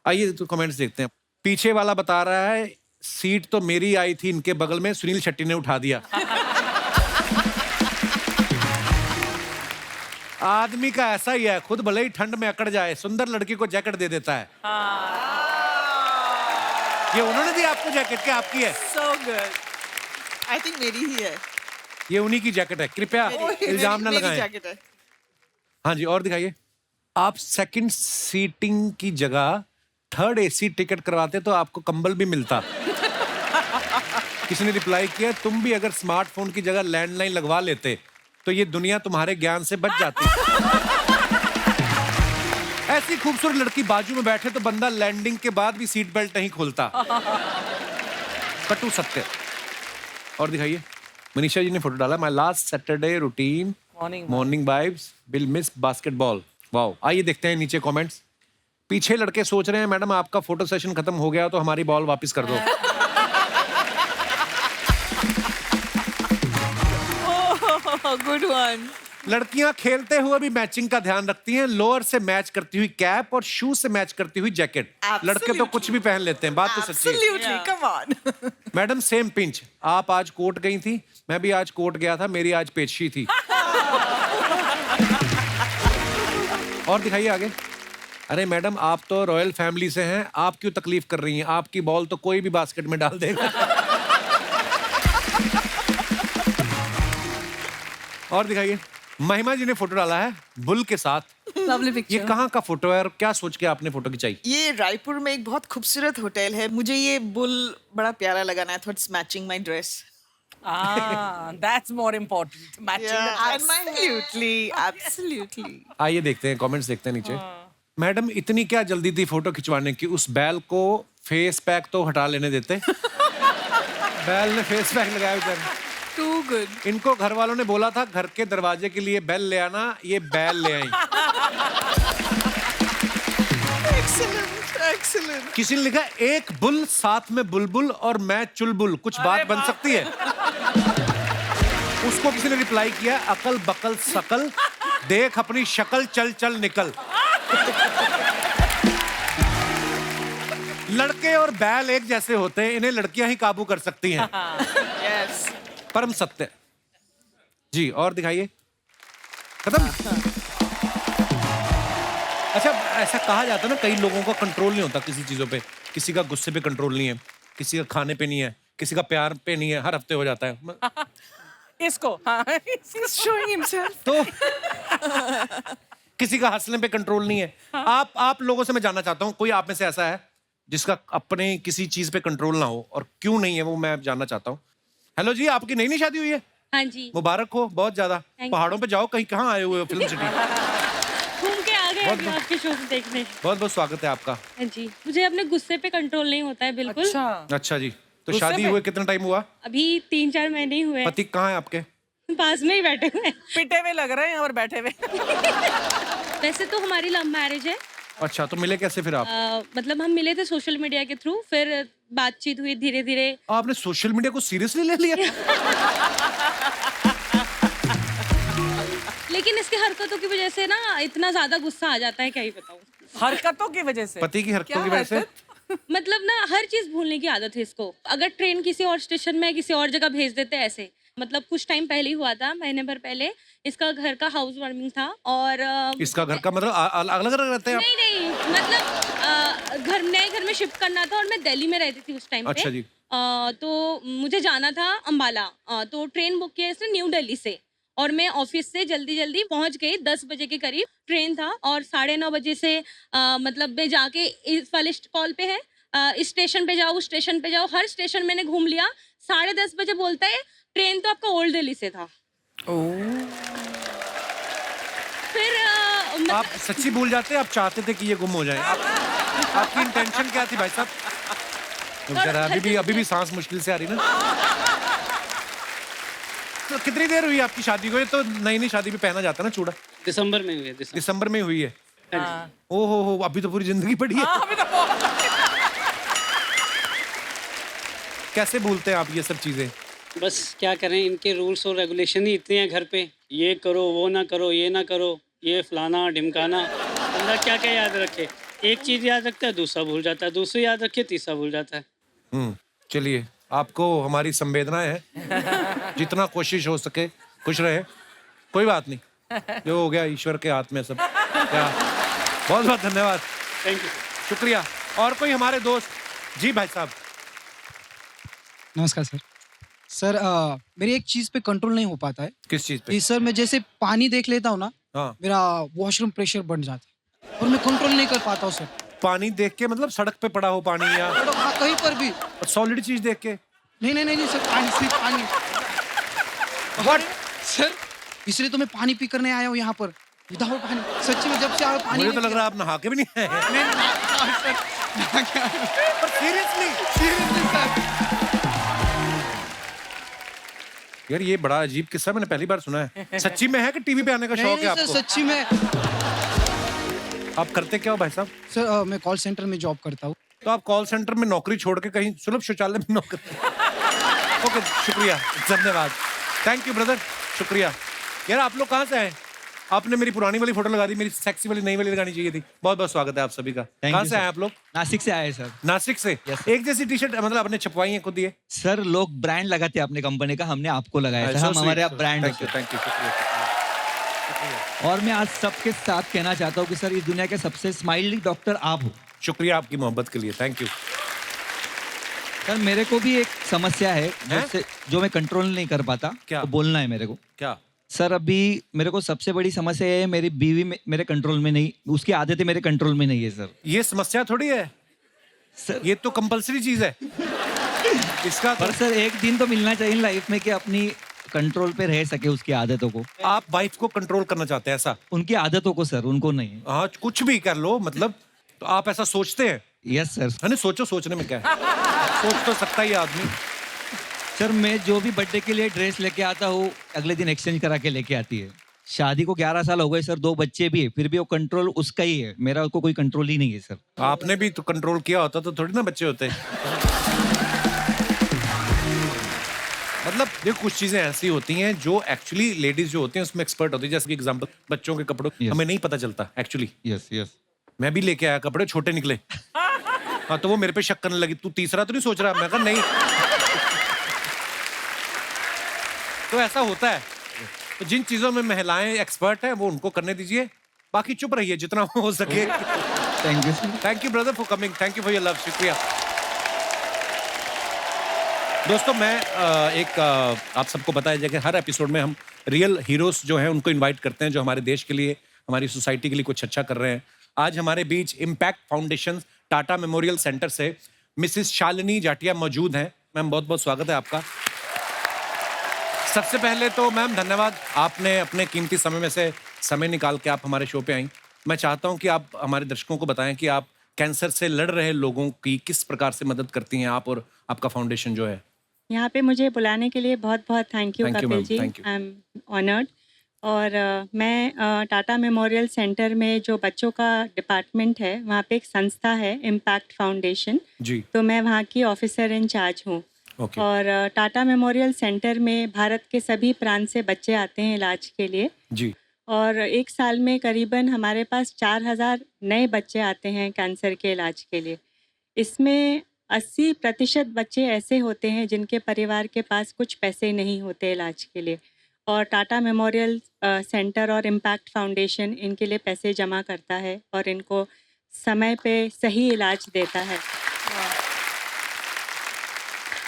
आइए तो कमेंट्स देखते हैं। पीछे वाला बता रहा है सीट तो मेरी आई थी इनके बगल में, सुनील शेट्टी ने उठा दिया। आदमी का ऐसा ही है, खुद भले ही ठंड में अकड़ जाए, सुंदर लड़की को जैकेट दे देता है। ये उन्होंने दी आपको जैकेट, क्या आपकी है? So good. I think मेरी ही है। ये उन्हीं की जैकेट है, कृपया इल्जाम ना मेरी लगाएं। जैकेट है। हाँ जी और दिखाइए। आप सेकंड सीटिंग की जगह 3rd AC टिकट करवाते तो आपको कंबल भी मिलता। किसी ने रिप्लाई किया, तुम भी अगर स्मार्टफोन की जगह लैंडलाइन लगवा लेते तो ये दुनिया तुम्हारे ज्ञान से बच जाती। ऐसी खूबसूरत लड़की बाजू में बैठे तो बंदा लैंडिंग के बाद भी सीट बेल्ट नहीं खोलता। कटु सत्य। और दिखाइए। मनीषा जी ने फोटो डाला, my last Saturday routine morning vibes will miss basketball. Wow. आइए देखते हैं नीचे कमेंट्स। पीछे लड़के सोच रहे हैं मैडम आपका फोटो सेशन खत्म हो गया तो हमारी बॉल वापस कर दो। Good one. लड़कियां खेलते हुए भी मैचिंग का ध्यान रखती हैं, लोअर से मैच करती हुई कैप और शूज से मैच करती हुई जैकेट। लड़के तो कुछ भी पहन लेते हैं, बात तो सच्ची है। Absolutely. Come on. Madam same pinch. आप आज कोर्ट गई थी, मैं भी आज कोर्ट गया था, मेरी आज पेशी थी। और दिखाइए आगे। अरे मैडम आप तो रॉयल फैमिली से हैं, आप क्यों तकलीफ कर रही हैं? आपकी बॉल तो कोई भी बास्केट में डाल देगा। और दिखाइए। महिमा जी ने फोटो डाला है बुल के साथ। Lovely ये picture. कहाँ का फोटो है और क्या सोच के आपने फोटो खिंचाई? ये रायपुर में एक बहुत खूबसूरत होटल है, मुझे ये बुल बड़ा प्यारा लगा ना, I thought it's matching my dress. That's more important. Matching the dress. Absolutely, absolutely. आइए देखते हैं कमेंट्स देखते हैं नीचे। मैडम इतनी क्या जल्दी थी फोटो खिंचवाने की? उस बैल को फेस पैक तो हटा लेने देते। बैल ने फेस पैक लगाया बेचारे। Too good. इनको घर वालों ने बोला था घर के दरवाजे के लिए बेल ले आना, ये बैल ले आई। Excellent excellent. किसी ने लिखा एक बुल साथ में बुलबुल और मैं चुलबुल, कुछ बात बन सकती है? उसको किसी ने रिप्लाई किया अकल बकल सकल, देख अपनी शक्ल चल चल निकल। लड़के और बैल एक जैसे होते हैं, इन्हें लड़कियां ही काबू कर सकती हैं। यस। परम सत्य जी। और दिखाइए। खत्म। अच्छा, ऐसा कहा जाता है ना, कई लोगों का कंट्रोल नहीं होता किसी चीजों पे। किसी का गुस्से पे कंट्रोल नहीं है, किसी का खाने पे नहीं है, किसी का प्यार पे नहीं है, हर हफ्ते हो जाता है। इसको He's showing himself. तो किसी का हंसने पे कंट्रोल नहीं है। आप लोगों से मैं जानना चाहता हूँ, कोई आप में से ऐसा है जिसका अपने किसी चीज पे कंट्रोल ना हो, और क्यों नहीं है वो मैं जानना चाहता हूँ। हेलो जी, आपकी नई शादी हुई है? हाँ जी, मुबारक हो बहुत ज्यादा। you. पहाड़ों पे जाओ, कहीं कहाँ आए हुए हो फिल्म सिटी? घूम के आ गए अभी आपके शो देखने। बहुत बहुत स्वागत है आपका। हाँ जी, मुझे अपने गुस्से पे कंट्रोल नहीं होता है बिल्कुल। अच्छा अच्छा जी, तो गुस्से शादी में? हुए कितना टाइम हुआ? अभी 3-4 महीने ही हुए हैं। पति कहाँ है आपके? पास में ही बैठे हुए हैं। पिटे हुए लग रहे हैं और बैठे हुए। वैसे तो हमारी लव मैरिज है। अच्छा, तो मिले कैसे फिर आप? मतलब हम मिले थे सोशल मीडिया के थ्रू, फिर बातचीत हुई धीरे धीरे। आपने सोशल मीडिया को सीरियसली ले लिया? लेकिन इसकी हरकतों की वजह से ना इतना ज्यादा गुस्सा आ जाता है, क्या ही बताऊं। हरकतों की वजह से। पति की हरकतों की वजह से? मतलब ना हर चीज भूलने की आदत है इसको। अगर ट्रेन किसी और स्टेशन में किसी और जगह भेज देते हैं ऐसे। मतलब कुछ टाइम पहले ही हुआ था, महीने भर पहले, इसका घर का हाउस वार्मिंग था और इसका घर का मतलब अलग अलग रहते हैं आप? नहीं मतलब घर नए घर में शिफ्ट करना था और मैं दिल्ली में रहती थी उस टाइम पे। अच्छा जी। तो मुझे जाना था अंबाला, तो ट्रेन बुक किया इसने न्यू दिल्ली से, और मैं ऑफिस से जल्दी जल्दी पहुंच गई। 10 बजे के करीब ट्रेन था और 9:30 बजे से मतलब मैं जाके इस वाले कॉल पे है, इस स्टेशन पे जाओ, उस स्टेशन पे जाओ, हर स्टेशन मैंने घूम लिया। 10:30 बजे बोलता है ट्रेन तो आपका ओल्ड दिल्ली से था। फिर आप सच्ची भूल जाते हैं? आप चाहते थे कि ये गुम हो जाए? आपकी इंटेंशन क्या थी भाई साहब? जरा अभी भी सांस मुश्किल से आ रही ना। तो कितनी देर हुई आपकी शादी को? ये तो नई शादी में पहना जाता है ना चूड़ा। दिसंबर में हुई है। दिसंबर में हुई है। ओहो, अभी तो पूरी जिंदगी पड़ी है। अभी तो बहुत। कैसे भूलते हैं आप ये सब चीजें? बस क्या करें, इनके रूल्स और रेगुलेशन ही इतने हैं घर पे। ये करो, वो ना करो, ये ना करो, ये फलाना ढिमकाना। बंदा क्या क्या याद रखे। एक चीज याद रखता है, दूसरा भूल जाता है, दूसरी याद रखे, तीसरा भूल जाता है। चलिए, आपको हमारी संवेदनाएं है, जितना कोशिश हो सके खुश रहे। कोई बात नहीं, जो हो गया ईश्वर के हाथ में सब। क्या, बहुत बहुत धन्यवाद, थैंक यू। शुक्रिया। और कोई हमारे दोस्त? जी भाई साहब। नमस्कार सर। सर मेरी एक चीज पे कंट्रोल नहीं हो पाता है किस चीज पे? कि सर मैं जैसे पानी देख लेता हूँ ना, हाँ। मेरा वॉशरूम प्रेशर बढ़ जाता है और मैं कंट्रोल नहीं कर पाता हूँ सर। पानी देख के मतलब सड़क पे पड़ा हो पानी, या हाँ, कहीं पर भी। सॉलिड चीज देख के? नहीं सर, पानी सिर्फ पानी। What? सर इसलिए तो मैं पानी पी करने आया हूँ यहाँ पर, विदाउट पानी। सच्ची में जब से आया पानी मुझे तो लग रहा है आप नहा के भी नहीं आए। Seriously sir. यार ये बड़ा अजीब किस्सा, मैंने पहली बार सुना है। सच्ची में है कि टीवी पे आने का शौक है नहीं सर, आपको? सच्ची में। आप करते क्या हो भाई साहब? सर मैं कॉल सेंटर में जॉब करता हूँ। तो आप कॉल सेंटर में नौकरी छोड़ के कहीं सुलभ शौचालय में नौकरी? ओके, शुक्रिया, धन्यवाद, थैंक यू ब्रदर, शुक्रिया। यार आप लोग कहाँ से आए? आपने मेरी पुरानी वाली फोटो लगा दी, मेरी सेक्सी वाली नई वाली लगानी चाहिए थी। बहुत बहुत स्वागत है आप सभी का। कहाँ से आए आप लोग? नासिक से आए सर। नासिक से? एक जैसी टी शर्ट मतलब आपने छपवाई है खुद? ये सर लोग ब्रांड लगाते हैं अपने कंपनी का, हमने आपको लगाया था। हम हमारे ब्रांड। थैंक यू, और मैं आज सबके साथ कहना चाहता हूँ कि सर इस दुनिया के सबसे स्माइली डॉक्टर आप हो। शुक्रिया आपकी मोहब्बत के लिए, थैंक यू। सर मेरे को भी एक समस्या है जो मैं कंट्रोल नहीं कर पाता। क्या? तो बोलना है मेरे को। क्या? सर अभी मेरे को सबसे बड़ी समस्या है, मेरी बीवी मेरे कंट्रोल में नहीं, उसकी आदतें मेरे कंट्रोल में नहीं है सर। ये समस्या थोड़ी है सर, ये तो कंपलसरी चीज है इसका। पर सर एक दिन तो मिलना चाहिए लाइफ में कि अपनी कंट्रोल पे रह सके उसकी आदतों को। आप वाइफ को कंट्रोल करना चाहते हैं ऐसा? उनकी आदतों को सर, उनको नहीं। हाँ, कुछ भी कर लो मतलब, तो आप ऐसा सोचते हैं? Yes sir. है ना, सोचो, सोचने में क्या है, सोच तो सकता ही है आदमी। सर मैं जो भी बर्थडे के लिए ड्रेस लेके आता हूँ अगले दिन एक्सचेंज करा के लेके आती है। शादी को 11 साल हो गए सर, 2 बच्चे भी है, फिर भी वो कंट्रोल उसका ही है, मेरा को कोई कंट्रोल ही नहीं है सर। आपने भी तो कंट्रोल किया होता तो थोड़ी ना बच्चे होते। मतलब देखो, कुछ चीजें ऐसी होती हैं जो एक्चुअली लेडीज जो होती हैं उसमें एक्सपर्ट होती है। जैसे कि एग्जांपल, बच्चों के कपड़ों Yes. हमें नहीं पता चलता एक्चुअली। Yes yes. मैं भी लेके आया कपड़े, छोटे निकले। हाँ, तो वो मेरे पे शक करने लगी, तू तीसरा तो नहीं सोच रहा? मैं कहा नहीं। तो ऐसा होता है। तो जिन चीजों में महिलाएं एक्सपर्ट हैं वो उनको करने दीजिए, बाकी चुप रहिए जितना हो सके। Thank you sir. Thank you brother for coming, thank you for your love, शुक्रिया। दोस्तों मैं आप सबको बताया जाए कि हर एपिसोड में हम रियल हीरोज जो हैं उनको इनवाइट करते हैं, जो हमारे देश के लिए, हमारी सोसाइटी के लिए कुछ अच्छा कर रहे हैं। आज हमारे बीच impact foundation Tata memorial centre से मिसिस शालिनी जाटिया मौजूद हैं। मैम बहुत बहुत स्वागत है आपका। सबसे पहले तो मैम धन्यवाद, आपने अपने कीमती समय में से समय निकाल के आप हमारे शो पे आई। मैं चाहता हूं कि आप हमारे दर्शकों को बताएं कि आप कैंसर से लड़ रहे लोगों की किस प्रकार से मदद करती हैं आप और आपका फाउंडेशन जो है। यहाँ पे मुझे बुलाने के लिए बहुत बहुत thank you Thank you, Kapil ma'am. Ji, Thank you. I am honoured. और मैं टाटा मेमोरियल सेंटर में जो बच्चों का डिपार्टमेंट है वहाँ पे एक संस्था है इम्पैक्ट फाउंडेशन, जी तो मैं वहाँ की ऑफिसर इंचार्ज हूँ। ओके और टाटा मेमोरियल सेंटर में भारत के सभी प्रांत से बच्चे आते हैं इलाज के लिए। जी और एक साल में करीबन हमारे पास 4000 नए बच्चे आते हैं कैंसर के इलाज के लिए। इसमें 80% बच्चे ऐसे होते हैं जिनके परिवार के पास कुछ पैसे नहीं होते इलाज के लिए, और टाटा मेमोरियल सेंटर और इम्पैक्ट फाउंडेशन इनके लिए पैसे जमा करता है और इनको समय पे सही इलाज देता है।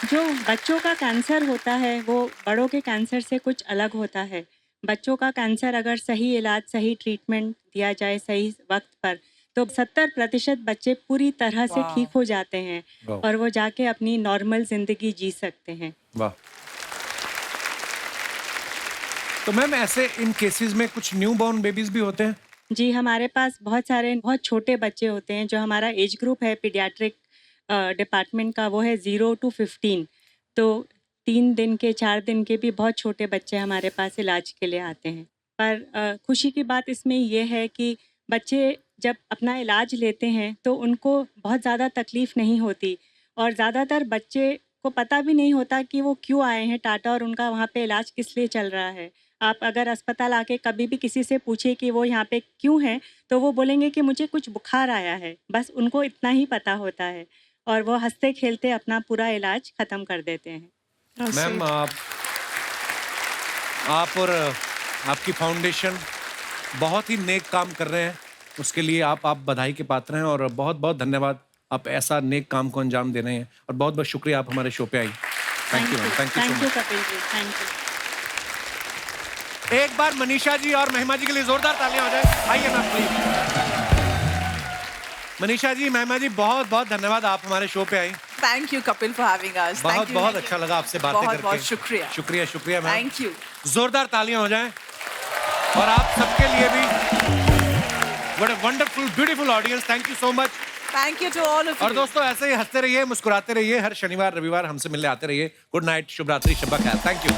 जो बच्चों का कैंसर होता है वो बड़ों के कैंसर से कुछ अलग होता है। बच्चों का कैंसर अगर सही इलाज, सही ट्रीटमेंट दिया जाए सही वक्त पर, तो 70% बच्चे पूरी तरह से ठीक हो जाते हैं वाह। और वो जाके अपनी नॉर्मल जिंदगी जी सकते हैं। वाह। तो मैम ऐसे इन केसेस में कुछ न्यू बॉर्न बेबीज भी होते हैं? जी, हमारे पास बहुत सारे बहुत छोटे बच्चे होते हैं। जो हमारा एज ग्रुप है पीडियाट्रिक डिपार्टमेंट का, वो है 0 to 15। तो 3 दिन के, 4 दिन के भी बहुत छोटे बच्चे हमारे पास इलाज के लिए आते हैं। पर खुशी की बात इसमें ये है कि बच्चे जब अपना इलाज लेते हैं तो उनको बहुत ज़्यादा तकलीफ़ नहीं होती, और ज़्यादातर बच्चे को पता भी नहीं होता कि वो क्यों आए हैं टाटा और उनका वहाँ पे इलाज किस लिए चल रहा है। आप अगर अस्पताल आके कभी भी किसी से पूछे कि वो यहाँ पे क्यों हैं, तो वो बोलेंगे कि मुझे कुछ बुखार आया है, बस उनको इतना ही पता होता है, और वो हंसते खेलते अपना पूरा इलाज ख़त्म कर देते हैं। मैम आप और आपकी फाउंडेशन बहुत ही नेक काम कर रहे हैं, उसके लिए आप बधाई के पात्र हैं और बहुत बहुत धन्यवाद। आप ऐसा नेक काम को अंजाम दे रहे हैं और बहुत बहुत शुक्रिया आप हमारे शो पे आई। Thank you ma'am, thank you so much. Kapil ji, thank you. एक बार मनीषा जी और महिमा जी के लिए जोरदार तालियां हो जाए। आइए मैम प्लीज। मनीषा जी, महिमा जी, बहुत बहुत धन्यवाद, आप हमारे शो पे आई। Thank you Kapil for having us. बहुत बहुत अच्छा लगा आपसे बातें करके। बहुत शुक्रिया। शुक्रिया शुक्रिया मैम। Thank you. जोरदार तालियां हो जाएं। और आप सबके लिए भी what a wonderful beautiful audience, thank you so much. Thank you to all of you. और दोस्तों ऐसे ही हंसते रहिए, मुस्कुराते रहिए, हर शनिवार रविवार हमसे मिलने आते रहिए। गुड नाइट, शुभ रात्रि, शब्बा खैर। Thank you.